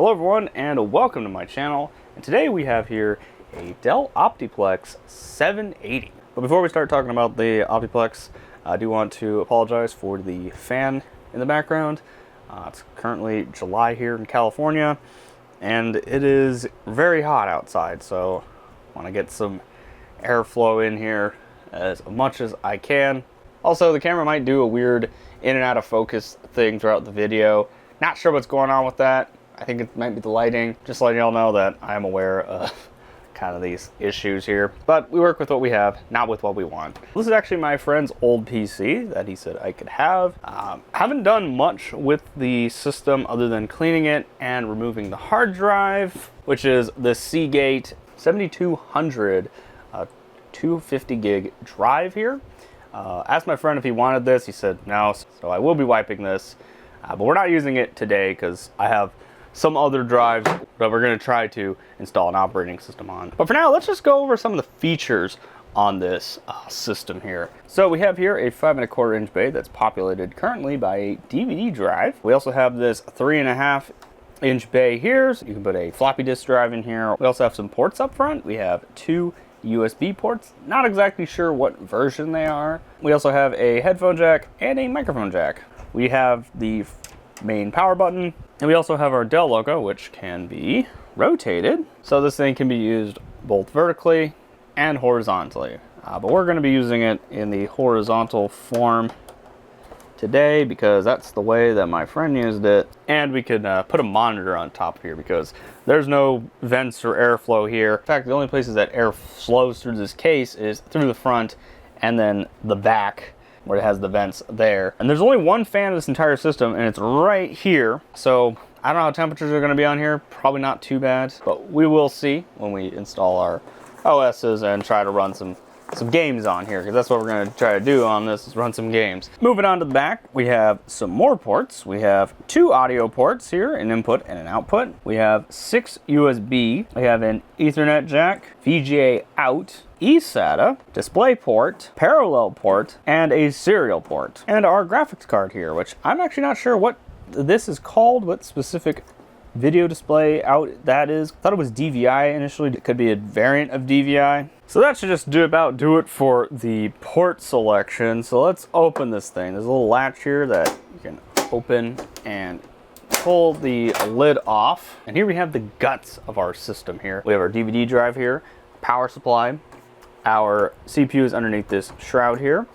Hello everyone and welcome to my channel, and today we have here a Dell Optiplex 780. But before we start talking about the Optiplex, I do want to apologize for the fan in the background. It's currently July here in California and it is very hot outside, so I want to get some airflow in here as much as I can. Also, the camera might do a weird in and out of focus thing throughout the video. Not sure what's going on with that. I think it might be the lighting. Just letting y'all know that I am aware of kind of these issues here. But we work with what we have, not with what we want. This is actually my friend's old PC that he said I could have. Haven't done much with the system other than cleaning it and removing the hard drive, which is the Seagate 7200 250 gig drive here. Asked my friend if he wanted this. He said no, so I will be wiping this. But we're not using it today because I have some other drives that we're going to try to install an operating system on. But for now, let's just go over some of the features on this system here. So we have here a 5¼ inch bay that's populated currently by a DVD drive. We also have this 3.5 inch bay here, so you can put a floppy disk drive in here. We also have some ports up front. We have 2 USB ports, not exactly sure what version they are. We also have a headphone jack and a microphone jack. We have the main power button, and we also have our Dell logo, which can be rotated. So this thing can be used both vertically and horizontally. But we're going to be using it in the horizontal form today because that's the way that my friend used it. And we could put a monitor on top here because there's no vents or airflow here. In fact, the only places that air flows through this case is through the front and then the back, where it has the vents there. And there's only one fan of this entire system, and it's right here. So I don't know how temperatures are going to be on here. Probably not too bad, but we will see when we install our OSs and try to run some games on here, because that's what we're going to try to do on this, is run some games. Moving on to the back, we have some more ports. We have 2 audio ports here, an input and an output. We have 6 USB. We have an Ethernet jack, VGA out, eSATA, display port, parallel port, and a serial port. And our graphics card here, which I'm actually not sure what this is called, what specific video display out that is. I thought it was DVI initially. It could be a variant of DVI. So that should just do it for the port selection. So let's open this thing. There's a little latch here that you can open and pull the lid off. And here we have the guts of our system here. We have our DVD drive here, power supply. Our CPU is underneath this shroud here.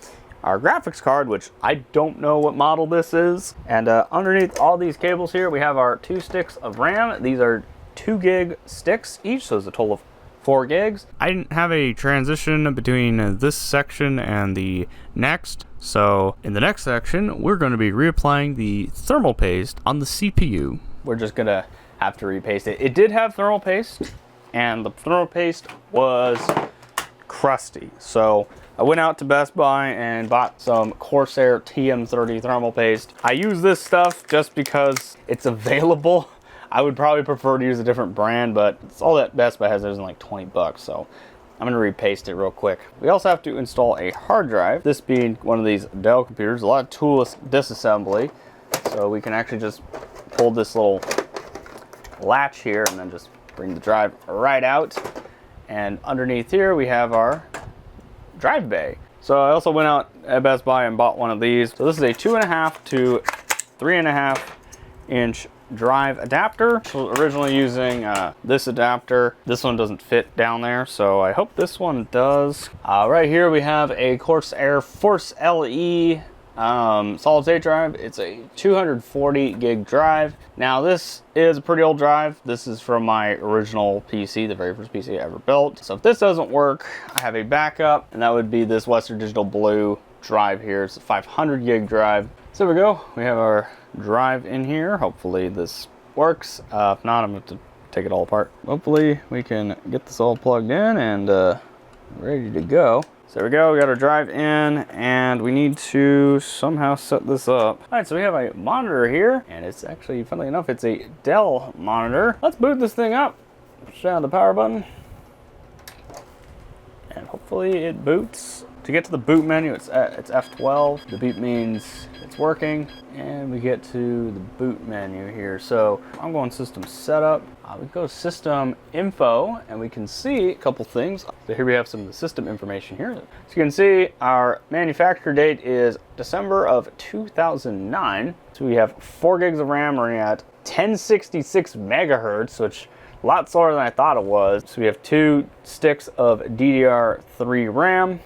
Our graphics card, which I don't know what model this is. And underneath all these cables here, we have our 2 sticks of RAM. These are 2 gig sticks each, so it's a total of 4 gigs. I didn't have a transition between this section and the next. So in the next section, we're going to be reapplying the thermal paste on the CPU. We're just going to have to repaste it. It did have thermal paste, and the thermal paste was crusty. So I went out to Best Buy and bought some Corsair TM30 thermal paste. I use this stuff just because it's available. I would probably prefer to use a different brand, but it's all that Best Buy has. It was like 20 bucks, so I'm gonna repaste it real quick. We also have to install a hard drive, this being one of these Dell computers, a lot of toolless disassembly. So we can actually just pull this little latch here and then just bring the drive right out. And underneath here we have our drive bay. So I also went out at Best Buy and bought one of these. So this is a 2.5 to 3.5 inch drive adapter. So originally using this adapter. This one doesn't fit down there, so I hope this one does. Right here we have a Corsair Force LE solid state drive. It's a 240 gig drive. Now this is a pretty old drive. This is from my original PC, the very first PC I ever built. So if this doesn't work, I have a backup, and that would be this Western Digital Blue drive here. It's a 500 gig drive. So there we go. We have our drive in here. Hopefully this works. If not, I'm going to take it all apart. Hopefully we can get this all plugged in and ready to go. So there we go, we got our drive in, and we need to somehow set this up. All right, so we have a monitor here, and it's actually, funnily enough, it's a Dell monitor. Let's boot this thing up. Push down the power button, and hopefully it boots. To get to the boot menu, it's F12. The boot means it's working, and we get to the boot menu here. So I'm going system setup. We go to system info, and we can see a couple things. So here we have some of the system information here. So you can see our manufacture date is December of 2009. So we have 4 gigs of RAM running at 1066 megahertz, which a lot slower than I thought it was. So we have 2 sticks of DDR3 RAM.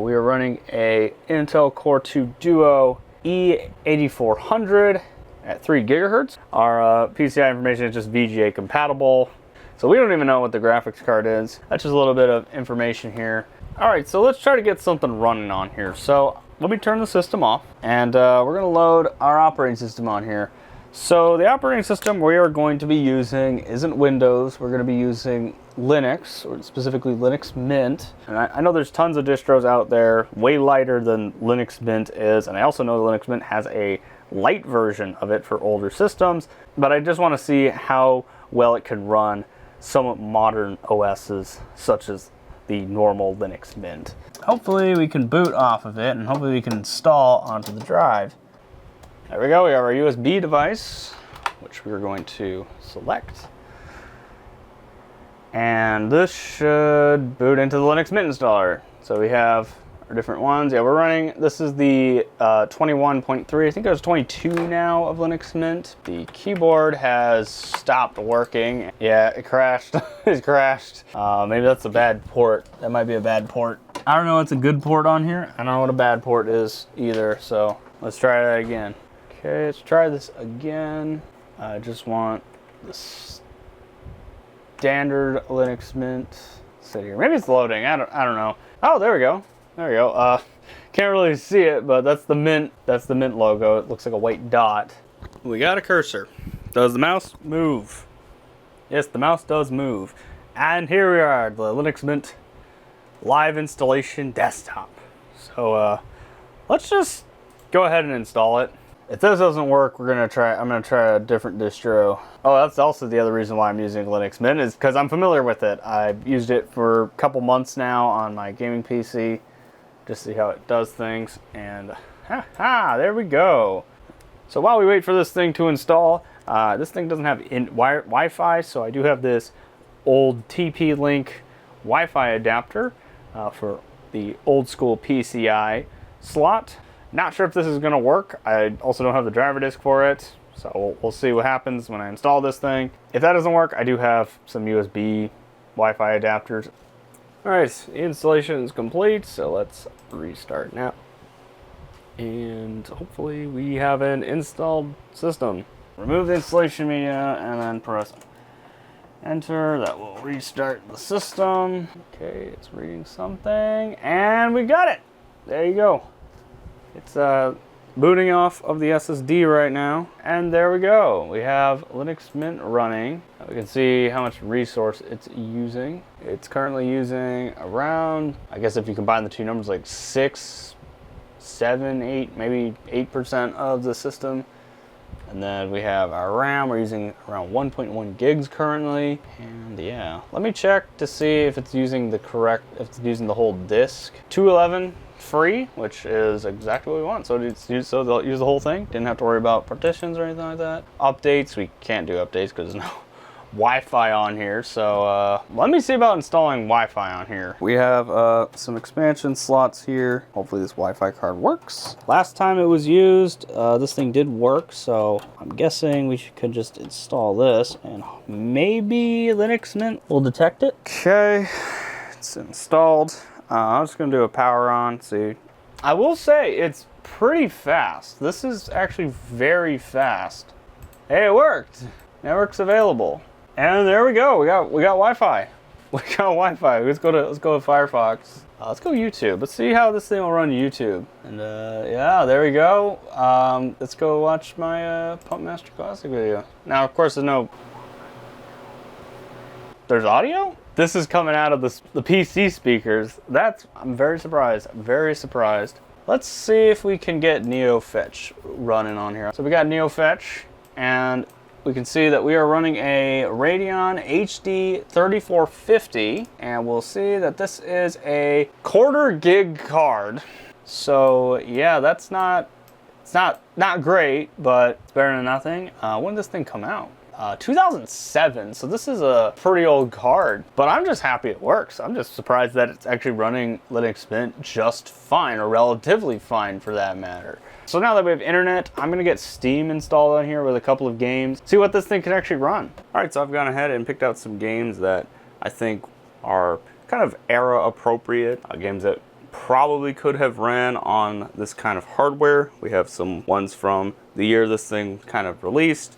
We are running a Intel Core 2 Duo E8400 at 3 gigahertz. Our PCI information is just VGA compatible. So we don't even know what the graphics card is. That's just a little bit of information here. All right, so let's try to get something running on here. So let me turn the system off, and we're gonna load our operating system on here. So the operating system we are going to be using isn't Windows. We're going to be using Linux, or specifically Linux Mint. And I know there's tons of distros out there way lighter than Linux Mint is, and I also know Linux Mint has a light version of it for older systems, but I just want to see how well it can run somewhat modern OSs such as the normal Linux Mint. Hopefully we can boot off of it, and hopefully we can install onto the drive. There we go, we have our USB device, which we're going to select. And this should boot into the Linux Mint installer. So we have our different ones. Yeah, we're running, this is the 21.3, I think there's 22 now of Linux Mint. The keyboard has stopped working. Yeah, it crashed, it crashed. Maybe that's a bad port. That might be a bad port. I don't know what's a good port on here. I don't know what a bad port is either, so let's try that again. Okay, let's try this again. I just want the standard Linux Mint. Sit here. Maybe it's loading. I don't know. Oh, there we go. There we go. Can't really see it, but that's the Mint. That's the Mint logo. It looks like a white dot. We got a cursor. Does the mouse move? Yes, the mouse does move. And here we are, the Linux Mint live installation desktop. So let's just go ahead and install it. If this doesn't work, I'm gonna try a different distro. Oh, that's also the other reason why I'm using Linux Mint, is because I'm familiar with it. I've used it for a couple months now on my gaming PC, just to see how it does things, and there we go. So while we wait for this thing to install, this thing doesn't have Wi-Fi, so I do have this old TP-Link Wi-Fi adapter for the old school PCI slot. Not sure if this is going to work. I also don't have the driver disk for it, so we'll see what happens when I install this thing. If that doesn't work, I do have some USB Wi-Fi adapters. Alright, the installation is complete, so let's restart now. And hopefully we have an installed system. Remove the installation media and then press enter. That will restart the system. Okay, it's reading something, and we got it! There you go. It's booting off of the SSD right now, and there we go. We have Linux Mint running. We can see how much resource it's using. It's currently using around, I guess if you combine the two numbers, like 6, 7, 8, maybe 8% of the system. And then we have our RAM. We're using around 1.1 gigs currently. And yeah, let me check to see if it's using the correct, if it's using the whole disk. 211 free, which is exactly what we want. So so they'll use the whole thing. Didn't have to worry about partitions or anything like that. Updates, we can't do updates because there's no Wi-Fi on here. So let me see about installing Wi-Fi on here. We have some expansion slots here. Hopefully this Wi-Fi card works. Last time it was used, this thing did work, so I'm guessing we could just install this and maybe Linux Mint will detect it. Okay, it's installed. I'm just gonna do a power on, see. I will say it's pretty fast. This is actually very fast. Hey, it worked. Network's available. And there we go. We got Wi-Fi. We got Wi-Fi. Let's go to Firefox. Let's go YouTube. Let's see how this thing will run YouTube. And yeah, there we go. Let's go watch my Pump Master Classic video. Now, of course, there's audio? This is coming out of the PC speakers. I'm very surprised. Very surprised. Let's see if we can get NeoFetch running on here. So we got NeoFetch, and we can see that we are running a Radeon HD 3450, and we'll see that this is a 1/4 gig card. So yeah, that's not, it's not great, but it's better than nothing. When did this thing come out? 2007, so this is a pretty old card, but I'm just happy it works. I'm just surprised that it's actually running Linux Mint just fine, or relatively fine for that matter. So now that we have internet, I'm gonna get Steam installed on here with a couple of games, see what this thing can actually run. All right, so I've gone ahead and picked out some games that I think are kind of era appropriate, games that probably could have ran on this kind of hardware. We have some ones from the year this thing kind of released,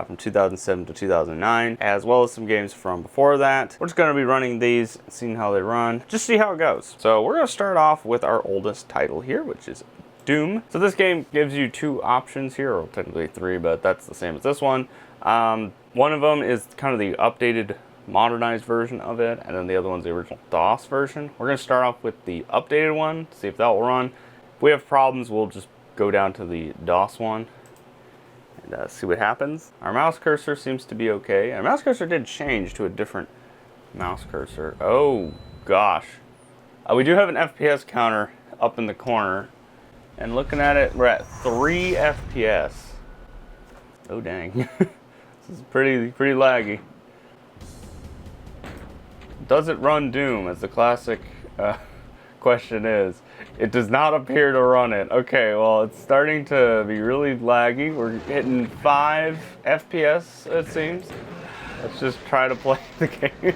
from 2007 to 2009, as well as some games from before that. We're just going to be running these, seeing how they run, just see how it goes. So we're going to start off with our oldest title here, which is Doom. So this game gives you 2 options here, or technically 3, but that's the same as this one. One of them is kind of the updated, modernized version of it, and then the other one's the original DOS version. We're going to start off with the updated one, see if that will run. If we have problems, we'll just go down to the DOS one and see what happens. Our mouse cursor seems to be okay. Our mouse cursor did change to a different mouse cursor. Oh gosh. We do have an FPS counter up in the corner, and looking at it, we're at 3 FPS. Oh dang. This is pretty laggy. Does it run Doom, as the classic question is? It does not appear to run it. Okay, well, it's starting to be really laggy. We're hitting 5 FPS, it seems. Let's just try to play the game.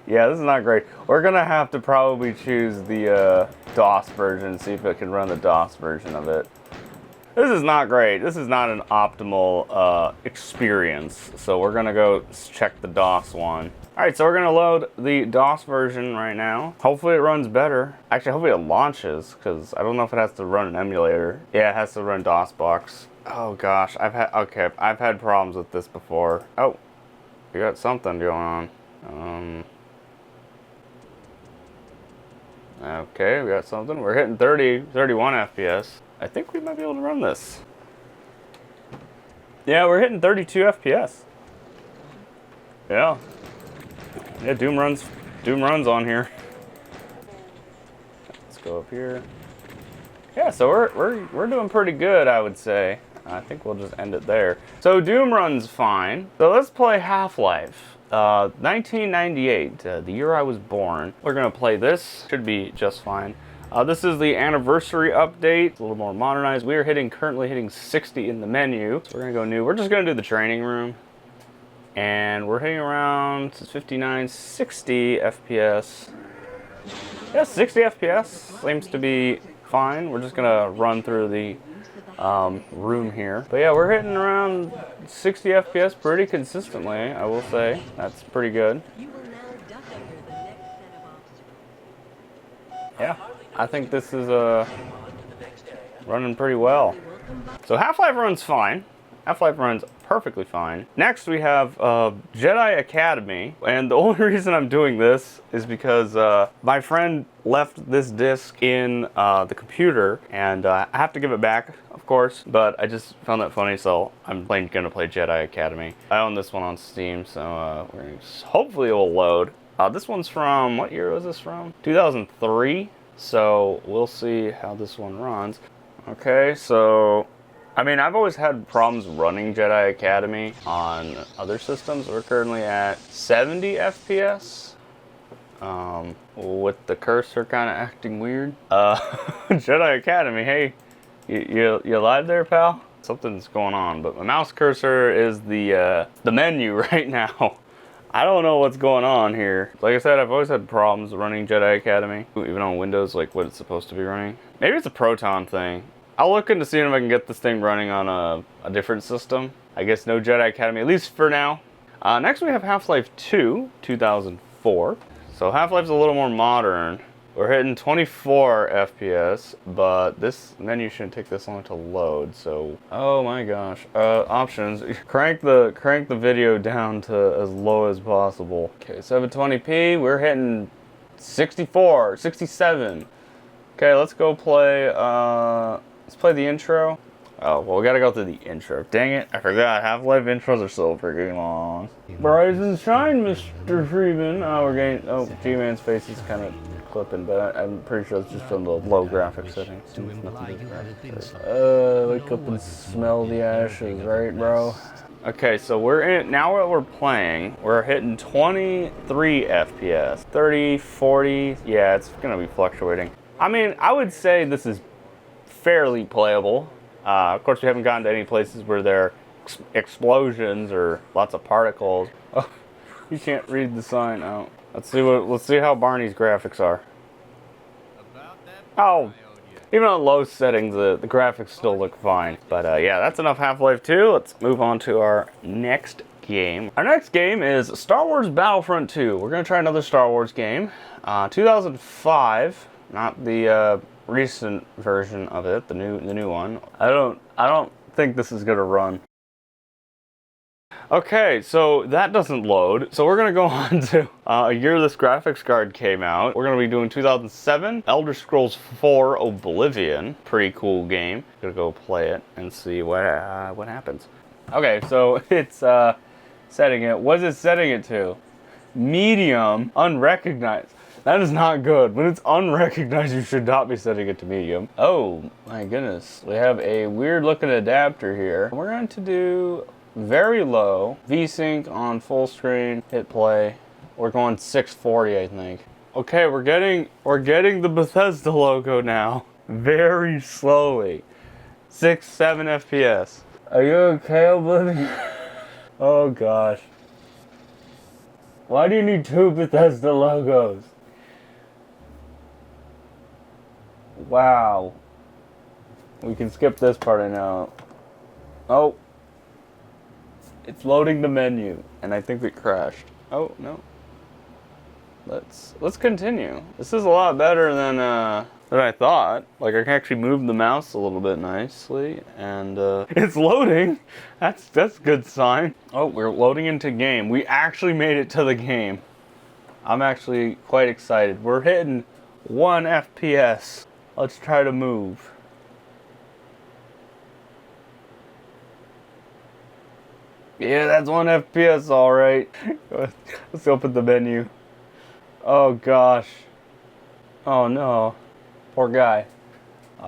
Yeah, this is not great. We're gonna have to probably choose the DOS version, see if it can run the DOS version of it. This is not great. This is not an optimal experience. So we're gonna go check the DOS one. All right, so we're gonna load the DOS version right now. Hopefully it runs better. Actually, hopefully it launches, because I don't know if it has to run an emulator. Yeah, it has to run DOSBox. Oh gosh, I've had problems with this before. Oh, we got something going on. Okay, we got something. We're hitting 31 FPS. I think we might be able to run this. Yeah, we're hitting 32 FPS. Yeah. Yeah, Doom runs on here. Let's go up here. Yeah, so we're doing pretty good, I would say. I think we'll just end it there. So Doom runs fine. So let's play Half-Life. 1998, the year I was born. We're gonna play this. Should be just fine. This is the anniversary update. It's a little more modernized. We are currently hitting 60 in the menu. So we're gonna go new. We're just gonna do the training room. And we're hitting around 59, 60 FPS. Yeah, 60 FPS seems to be fine. We're just gonna run through the room here. But yeah, we're hitting around 60 FPS pretty consistently, I will say. That's pretty good. Yeah, I think this is running pretty well. So Half-Life runs fine. Half-Life runs perfectly fine. Next we have Jedi Academy, and the only reason I'm doing this is because my friend left this disc in the computer, and I have to give it back, of course, but I just found that funny, so I'm gonna play Jedi Academy. I own this one on Steam, so hopefully it will load. This one's from, what year was this from? 2003, so we'll see how this one runs. Okay, so I mean, I've always had problems running Jedi Academy on other systems. We're currently at 70 FPS, with the cursor kind of acting weird. Jedi Academy, hey, you live there, pal? Something's going on, but my mouse cursor is the menu right now. I don't know what's going on here. Like I said, I've always had problems running Jedi Academy, even on Windows, like what it's supposed to be running. Maybe it's a Proton thing. I'll look into seeing if I can get this thing running on a different system. I guess no Jedi Academy, at least for now. Next we have Half-Life 2, 2004. So Half-Life's a little more modern. We're hitting 24 FPS, but this menu shouldn't take this long to load, so... Oh my gosh. Options. Crank the video down to as low as possible. Okay, 720p, we're hitting 64, 67. Okay, let's go play, let's play the intro. Oh, well, we gotta go through the intro. Dang it, I forgot. Half-Life intros are so freaking long. Rise and shine, Mr. Freeman. Oh, we're getting... Oh, G-Man's face is kind of clipping, but I'm pretty sure it's just from the low graphic settings. Wake up and smell the ashes, right, bro? Okay, so we're in... Now what we're playing, we're hitting 23 FPS. 30, 40... Yeah, it's gonna be fluctuating. I mean, I would say this is fairly playable. Of course, we haven't gotten to any places where there are explosions or lots of particles. Oh, you can't read the sign. Oh, let's see how Barney's graphics are. Oh, even on low settings, the graphics still look fine. But yeah, that's enough Half-Life 2. Let's move on to our next game. Our next game is Star Wars Battlefront 2. We're gonna try another Star Wars game. 2005, not the recent version of it, the new one. I don't think this is gonna run. Okay, so that doesn't load. So we're gonna go on to a year this graphics card came out. We're gonna be doing 2007, Elder Scrolls 4 Oblivion. Pretty cool game. Gonna go play it and see what happens. Okay, so it's setting it. What is it setting it to? Medium, unrecognized. That is not good. When it's unrecognized, you should not be setting it to medium. Oh my goodness. We have a weird looking adapter here. We're going to do very low. VSync on full screen. Hit play. We're going 640, I think. Okay, we're getting the Bethesda logo now. Very slowly. 6, 7 FPS. Are you okay, Oblivion? Oh gosh. Why do you need 2 Bethesda logos? Wow. We can skip this part, I know. Oh. It's loading the menu, and I think we crashed. Oh, no. Let's continue. This is a lot better than I thought. Like, I can actually move the mouse a little bit nicely, and it's loading. That's a good sign. Oh, we're loading into game. We actually made it to the game. I'm actually quite excited. We're hitting 1 FPS. Let's try to move. Yeah, that's 1 FPS, all right. Let's open the menu. Oh gosh. Oh no. Poor guy.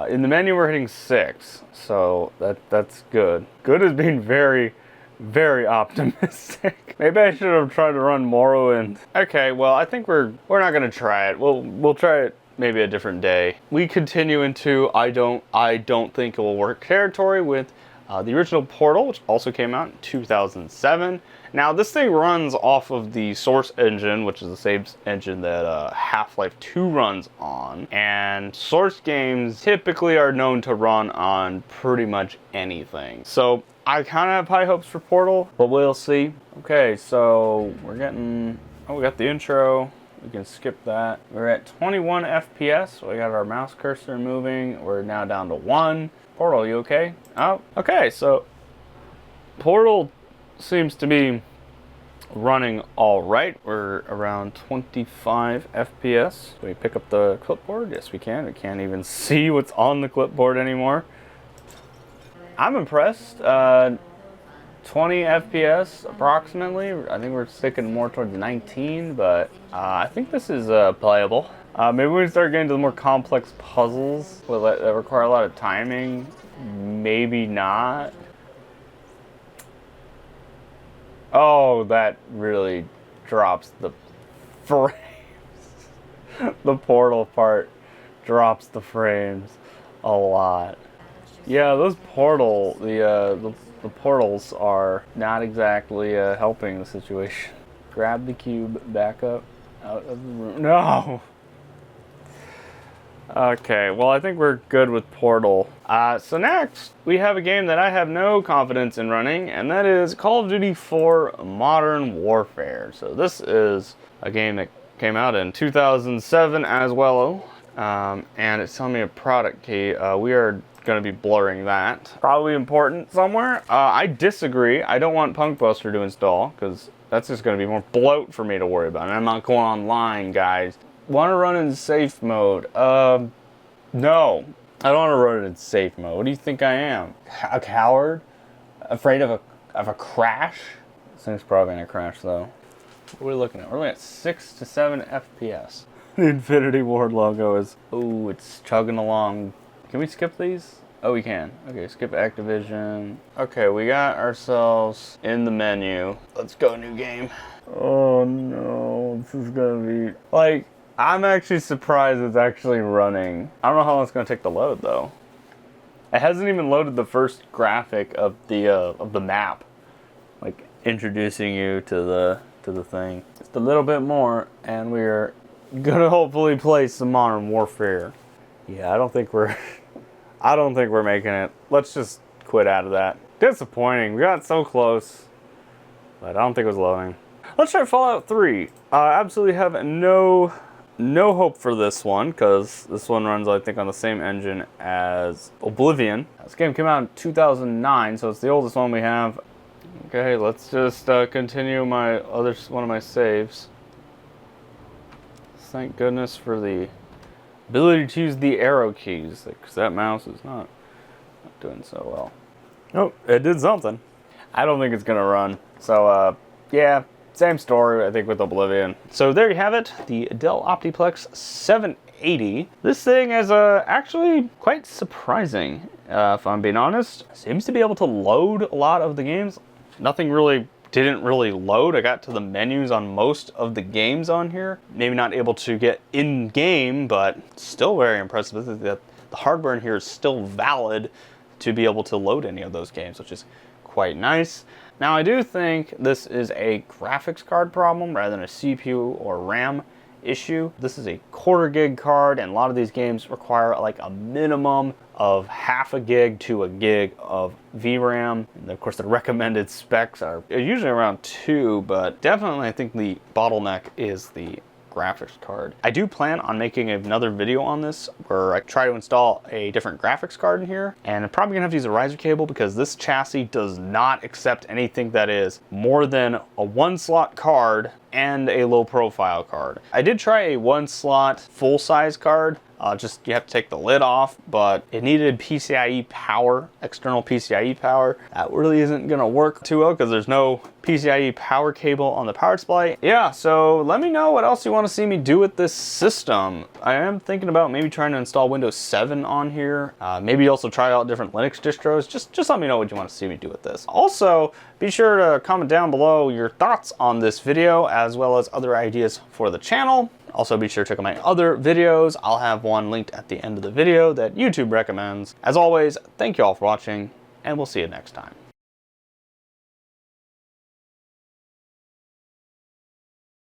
In the menu, we're hitting 6, so that's good. Good is being very, very optimistic. Maybe I should have tried to run Morrowind. Okay, well, I think we're not gonna try it. We'll try it maybe a different day. We continue into I don't think it will work territory with the original Portal, which also came out in 2007. Now, this thing runs off of the Source engine, which is the same engine that Half-Life 2 runs on. And Source games typically are known to run on pretty much anything. So I kind of have high hopes for Portal, but we'll see. Okay, so we're getting... Oh, we got the intro. We can skip that. We're at 21 FPS. We got our mouse cursor moving. We're now down to 1. Portal, you okay? Oh, okay, so Portal seems to be running all right. We're around 25 FPS. Can we pick up the clipboard? Yes, we can. We can't even see what's on the clipboard anymore. I'm impressed. 20 FPS approximately. I think we're sticking more towards 19, but I think this is playable. Maybe we start getting to the more complex puzzles that require a lot of timing. Maybe not. Oh, that really drops the frames. The Portal part drops the frames a lot. Yeah, those the portals are not exactly helping the situation. Grab the cube, back up, out of the room. No! Okay, well, I think we're good with Portal. So next, we have a game that I have no confidence in running, and that is Call of Duty 4 Modern Warfare. So this is a game that came out in 2007 as well, and it's telling me a product key. We are going to be blurring that. Probably important somewhere. I disagree. I don't want Punk Buster to install, because that's just going to be more bloat for me to worry about. And I'm not going online, guys. Want to run in safe mode? No. I don't want to run it in safe mode. What do you think I am? A coward? Afraid of a crash? This thing's probably gonna crash though. What are we looking at? We're looking at 6 to 7 FPS. The Infinity Ward logo is, oh, it's chugging along. Can we skip these? Oh, we can. Okay, skip Activision. Okay, we got ourselves in the menu. Let's go, new game. Oh no, this is gonna be, like, I'm actually surprised it's actually running. I don't know how long it's gonna take to load though. It hasn't even loaded the first graphic of the map, like introducing you to the thing. Just a little bit more, and we're gonna hopefully play some Modern Warfare. Yeah, I don't think we're making it. Let's just quit out of that. Disappointing. We got so close, but I don't think it was loading. Let's try Fallout 3. I absolutely have no hope for this one, because this one runs, I think, on the same engine as Oblivion. This game came out in 2009, so it's the oldest one we have. Okay, let's just continue one of my saves. Thank goodness for the ability to use the arrow keys, because that mouse is not doing so well. Oh, it did something. I don't think it's gonna run. So, yeah, same story, I think, with Oblivion. So there you have it, the Dell Optiplex 780. This thing is actually quite surprising, if I'm being honest. Seems to be able to load a lot of the games. Nothing really didn't really load. I got to the menus on most of the games on here. Maybe not able to get in-game, but still very impressive that the hardware in here is still valid to be able to load any of those games, which is quite nice. Now, I do think this is a graphics card problem rather than a CPU or RAM issue. This is a 1/4 gig card, and a lot of these games require like a minimum of 1/2 gig to 1 gig of VRAM. And of course, the recommended specs are usually around 2, but definitely I think the bottleneck is the graphics card. I do plan on making another video on this where I try to install a different graphics card in here, and I'm probably gonna have to use a riser cable because this chassis does not accept anything that is more than a 1-slot card and a low profile card. I did try a 1-slot full-size card. Just you have to take the lid off, but it needed PCIe power, external PCIe power. That really isn't gonna work too well because there's no PCIe power cable on the power supply. Yeah, so let me know what else you want to see me do with this system. I am thinking about maybe trying to install Windows 7 on here. Maybe also try out different Linux distros. Just let me know what you want to see me do with this. Also, be sure to comment down below your thoughts on this video as well as other ideas for the channel. Also, be sure to check out my other videos. I'll have one linked at the end of the video that YouTube recommends. As always, thank you all for watching, and we'll see you next time.